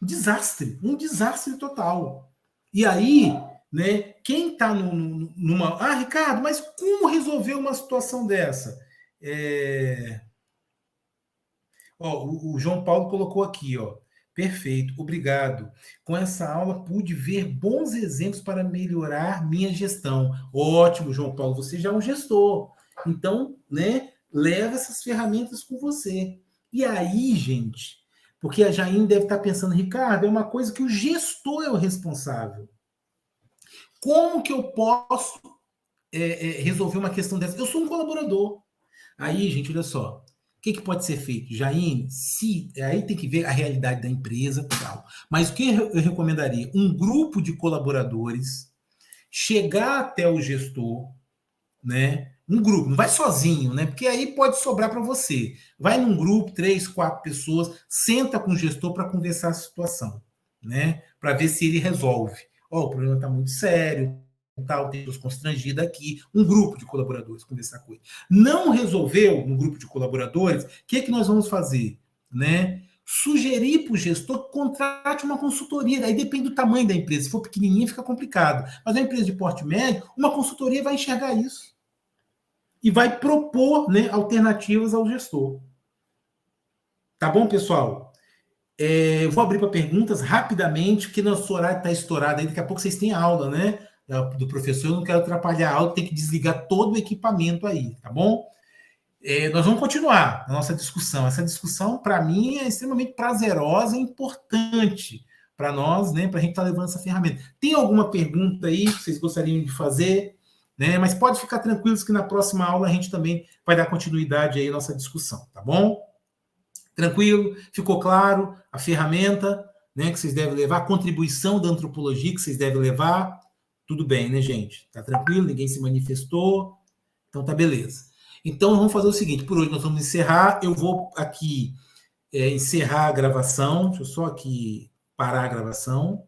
Um desastre total. E aí, né, quem está numa... Ah, Ricardo, mas como resolver uma situação dessa? O João Paulo colocou aqui, ó. Perfeito, obrigado. Com essa aula pude ver bons exemplos para melhorar minha gestão. Ótimo, João Paulo, você já é um gestor. Então, né, leva essas ferramentas com você. E aí, gente, porque a Jaine deve estar pensando, Ricardo, é uma coisa que o gestor é o responsável. Como que eu posso resolver uma questão dessa? Eu sou um colaborador. Aí, gente, olha só. que pode ser feito? Jaine, aí tem que ver a realidade da empresa e tal. Mas o que eu recomendaria? Um grupo de colaboradores chegar até o gestor, né? Um grupo, não vai sozinho, né? Porque aí pode sobrar para você. Vai num grupo, 3, 4 pessoas, senta com o gestor para conversar a situação, né? Para ver se ele resolve. O problema está muito sério, tal, tem pessoas constrangidas aqui. Um grupo de colaboradores conversar com ele. Não resolveu no grupo de colaboradores, o que nós vamos fazer, né? Sugerir para o gestor que contrate uma consultoria. Aí depende do tamanho da empresa. Se for pequenininha, fica complicado. Mas uma empresa de porte médio, uma consultoria vai enxergar isso e vai propor, né, alternativas ao gestor. Tá bom, pessoal? Eu vou abrir para perguntas rapidamente, porque nosso horário está estourado aí. Daqui a pouco vocês têm aula, né? Do professor, eu não quero atrapalhar a aula, tem que desligar todo o equipamento aí, tá bom? Nós vamos continuar a nossa discussão. Essa discussão, para mim, é extremamente prazerosa e importante para nós, né? Para a gente estar levando essa ferramenta. Tem alguma pergunta aí que vocês gostariam de fazer? Né? Mas pode ficar tranquilos que na próxima aula a gente também vai dar continuidade aí à nossa discussão, tá bom? Tranquilo? Ficou claro a ferramenta, né, que vocês devem levar, a contribuição da antropologia que vocês devem levar? Tudo bem, né, gente? Tá tranquilo? Ninguém se manifestou? Então tá beleza. Então vamos fazer o seguinte, por hoje nós vamos encerrar, eu vou aqui encerrar a gravação, deixa eu só aqui parar a gravação.